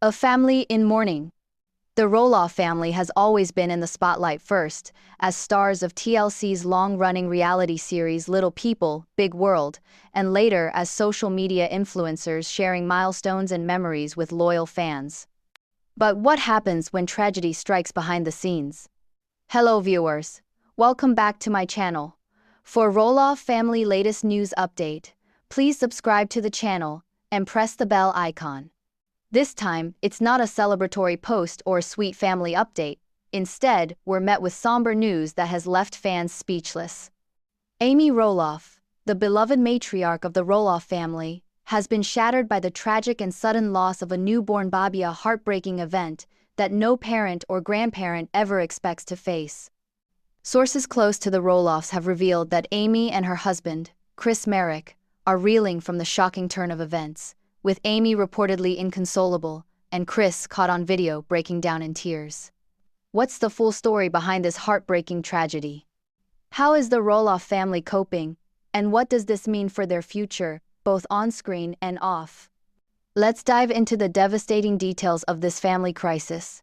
A family in mourning. The Roloff family has always been in the spotlight first, as stars of TLC's long-running reality series Little People, Big World, and later as social media influencers sharing milestones and memories with loyal fans. But what happens when tragedy strikes behind the scenes? Hello viewers, welcome back to my channel. For Roloff family latest news update, please subscribe to the channel and press the bell icon. This time, it's not a celebratory post or a sweet family update. Instead, we're met with somber news that has left fans speechless. Amy Roloff, the beloved matriarch of the Roloff family, has been shattered by the tragic and sudden loss of a newborn baby, a heartbreaking event that no parent or grandparent ever expects to face. Sources close to the Roloffs have revealed that Amy and her husband, Merik, are reeling from the shocking turn of events, with Amy reportedly inconsolable and Chris caught on video breaking down in tears. What's the full story behind this heartbreaking tragedy? How is the Roloff family coping, and what does this mean for their future, both on-screen and off? Let's dive into the devastating details of this family crisis.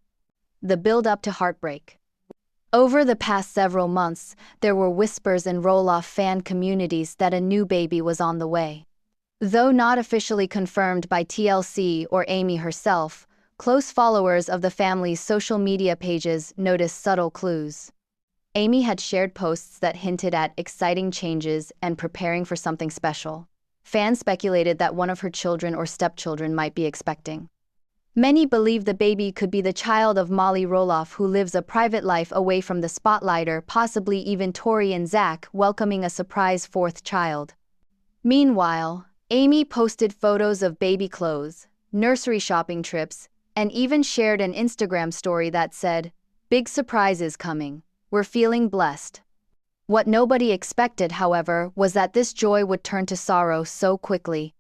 The build-up to heartbreak. Over the past several months, there were whispers in Roloff fan communities that a new baby was on the way. Though not officially confirmed by TLC or Amy herself, close followers of the family's social media pages noticed subtle clues. Amy had shared posts that hinted at exciting changes and preparing for something special. Fans speculated that one of her children or stepchildren might be expecting. Many believe the baby could be the child of Molly Roloff, who lives a private life away from the spotlight, or possibly even Tori and Zach welcoming a surprise fourth child. Meanwhile, Amy posted photos of baby clothes, nursery shopping trips, and even shared an Instagram story that said, "Big surprise is coming. We're feeling blessed." What nobody expected, however, was that this joy would turn to sorrow so quickly.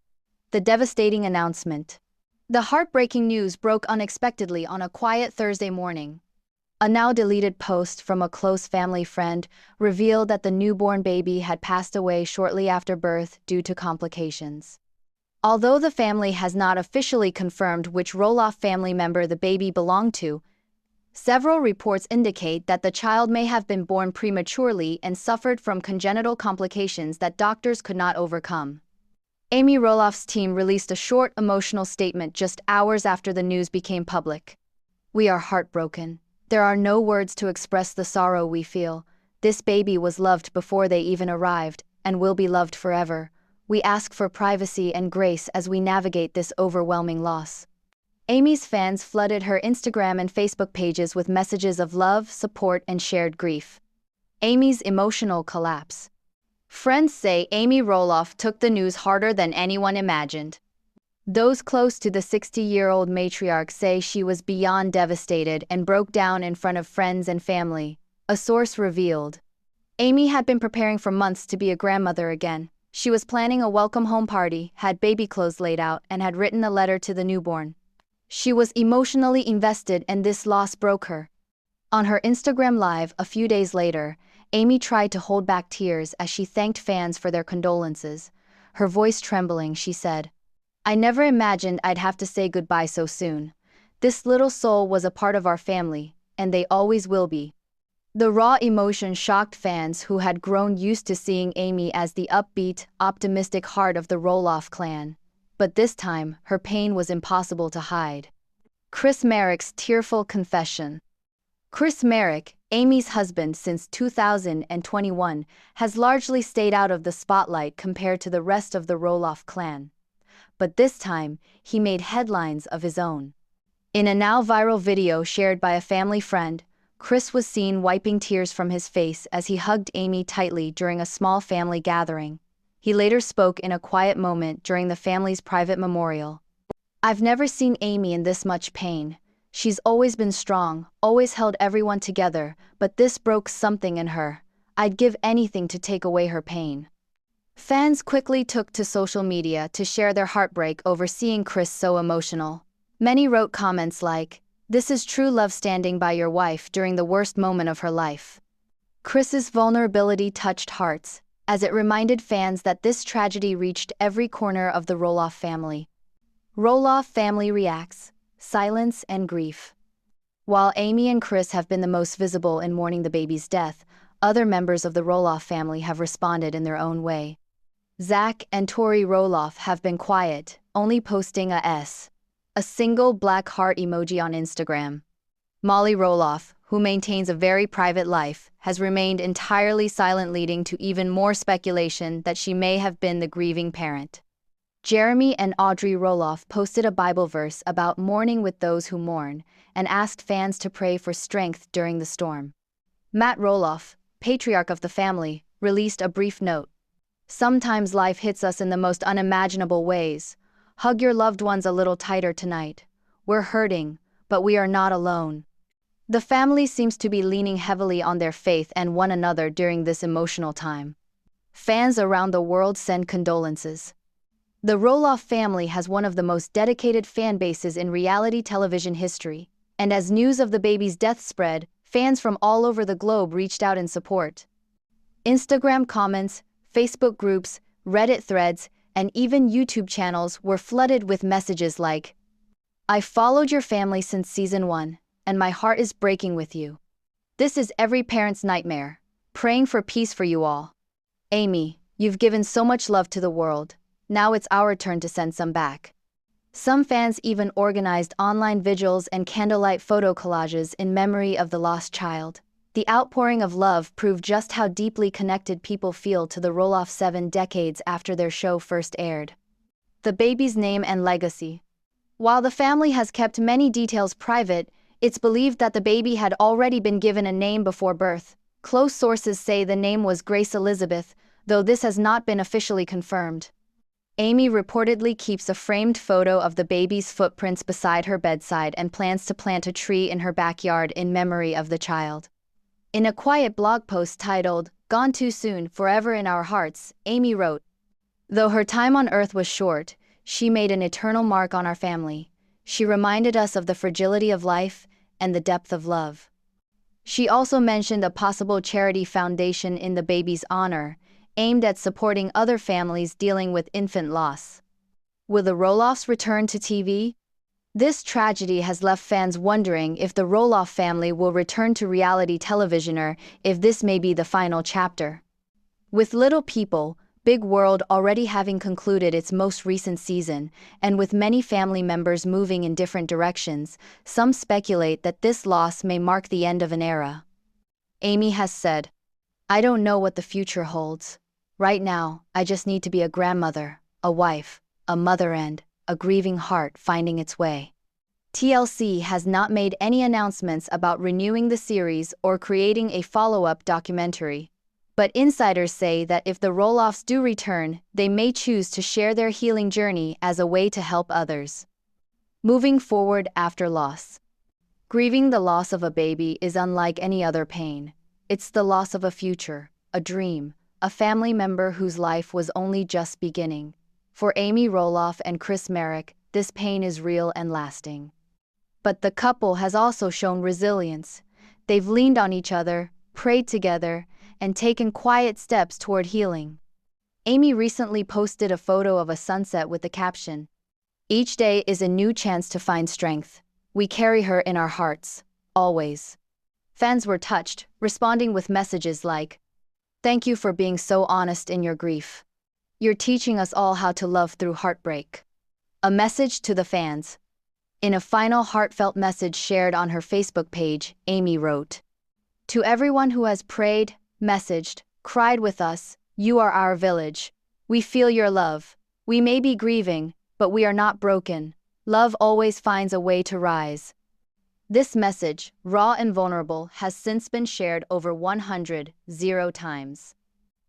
The devastating announcement. The heartbreaking news broke unexpectedly on a quiet Thursday morning. A now-deleted post from a close family friend revealed that the newborn baby had passed away shortly after birth due to complications. Although the family has not officially confirmed which Roloff family member the baby belonged to, several reports indicate that the child may have been born prematurely and suffered from congenital complications that doctors could not overcome. Amy Roloff's team released a short, emotional statement just hours after the news became public. "We are heartbroken. There are no words to express the sorrow we feel. This baby was loved before they even arrived, and will be loved forever. We ask for privacy and grace as we navigate this overwhelming loss." Amy's fans flooded her Instagram and Facebook pages with messages of love, support, and shared grief. Amy's emotional collapse. Friends say Amy Roloff took the news harder than anyone imagined. Those close to the 60-year-old matriarch say she was beyond devastated and broke down in front of friends and family, a source revealed. Amy had been preparing for months to be a grandmother again. She was planning a welcome home party, had baby clothes laid out, and had written a letter to the newborn. She was emotionally invested, and this loss broke her. On her Instagram Live a few days later, Amy tried to hold back tears as she thanked fans for their condolences. Her voice trembling, she said, "I never imagined I'd have to say goodbye so soon. This little soul was a part of our family, and they always will be." The raw emotion shocked fans who had grown used to seeing Amy as the upbeat, optimistic heart of the Roloff clan. But this time, her pain was impossible to hide. Merik's tearful confession. Merik, Amy's husband since 2021, has largely stayed out of the spotlight compared to the rest of the Roloff clan. But this time, he made headlines of his own. In a now viral video shared by a family friend, Chris was seen wiping tears from his face as he hugged Amy tightly during a small family gathering. He later spoke in a quiet moment during the family's private memorial. "I've never seen Amy in this much pain. She's always been strong, always held everyone together, but this broke something in her. I'd give anything to take away her pain." Fans quickly took to social media to share their heartbreak over seeing Chris so emotional. Many wrote comments like, "This is true love, standing by your wife during the worst moment of her life." Chris's vulnerability touched hearts, as it reminded fans that this tragedy reached every corner of the Roloff family. Roloff family reacts. silence, and grief. While Amy and Chris have been the most visible in mourning the baby's death, other members of the Roloff family have responded in their own way. Zach and Tori Roloff have been quiet, only posting a single black heart emoji on Instagram. Molly Roloff, who maintains a very private life, has remained entirely silent, leading to even more speculation that she may have been the grieving parent. Jeremy and Audrey Roloff posted a Bible verse about mourning with those who mourn, and asked fans to pray for strength during the storm. Matt Roloff, patriarch of the family, released a brief note. "Sometimes life hits us in the most unimaginable ways. Hug your loved ones a little tighter tonight. We're hurting, but we are not alone." The family seems to be leaning heavily on their faith and one another during this emotional time. Fans around the world send condolences. The Roloff family has one of the most dedicated fan bases in reality television history, and as news of the baby's death spread, fans from all over the globe reached out in support. Instagram comments, Facebook groups, Reddit threads, and even YouTube channels were flooded with messages like, "I followed your family since season 1, and my heart is breaking with you. This is every parent's nightmare. Praying for peace for you all. Amy, you've given so much love to the world. Now it's our turn to send some back." Some fans even organized online vigils and candlelight photo collages in memory of the lost child. The outpouring of love proved just how deeply connected people feel to the Roloff 7 decades after their show first aired. The baby's name and legacy. While the family has kept many details private, it's believed that the baby had already been given a name before birth. Close sources say the name was Grace Elizabeth, though this has not been officially confirmed. Amy reportedly keeps a framed photo of the baby's footprints beside her bedside and plans to plant a tree in her backyard in memory of the child. In a quiet blog post titled, "Gone Too Soon, Forever in Our Hearts," Amy wrote, "Though her time on Earth was short, she made an eternal mark on our family. She reminded us of the fragility of life and the depth of love." She also mentioned a possible charity foundation in the baby's honor, aimed at supporting other families dealing with infant loss. Will the Roloffs return to TV? This tragedy has left fans wondering if the Roloff family will return to reality television or if this may be the final chapter. With Little People, Big World already having concluded its most recent season, and with many family members moving in different directions, some speculate that this loss may mark the end of an era. Amy has said, "I don't know what the future holds. Right now, I just need to be a grandmother, a wife, a mother, and a grieving heart finding its way." TLC has not made any announcements about renewing the series or creating a follow-up documentary. But insiders say that if the Roloffs do return, they may choose to share their healing journey as a way to help others. Moving forward after loss. Grieving the loss of a baby is unlike any other pain. It's the loss of a future, a dream, a family member whose life was only just beginning. For Amy Roloff and Chris Merik, this pain is real and lasting. But the couple has also shown resilience. They've leaned on each other, prayed together, and taken quiet steps toward healing. Amy recently posted a photo of a sunset with the caption, "Each day is a new chance to find strength. We carry her in our hearts, always." Fans were touched, responding with messages like, "Thank you for being so honest in your grief. You're teaching us all how to love through heartbreak." A message to the fans. In a final heartfelt message shared on her Facebook page, Amy wrote, "To everyone who has prayed, messaged, cried with us, you are our village. We feel your love. We may be grieving, but we are not broken. Love always finds a way to rise." This message, raw and vulnerable, has since been shared over 100 times.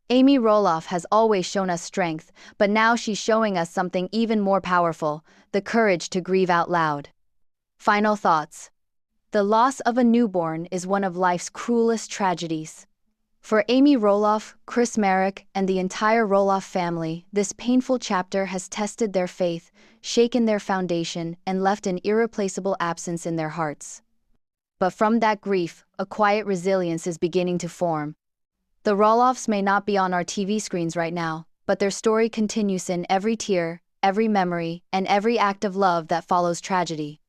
Amy Roloff has always shown us strength, but now she's showing us something even more powerful, the courage to grieve out loud. Final thoughts. The loss of a newborn is one of life's cruelest tragedies. For Amy Roloff, Chris Merik, and the entire Roloff family, this painful chapter has tested their faith, shaken their foundation, and left an irreplaceable absence in their hearts. But from that grief, a quiet resilience is beginning to form. The Roloffs may not be on our TV screens right now, but their story continues in every tear, every memory, and every act of love that follows tragedy.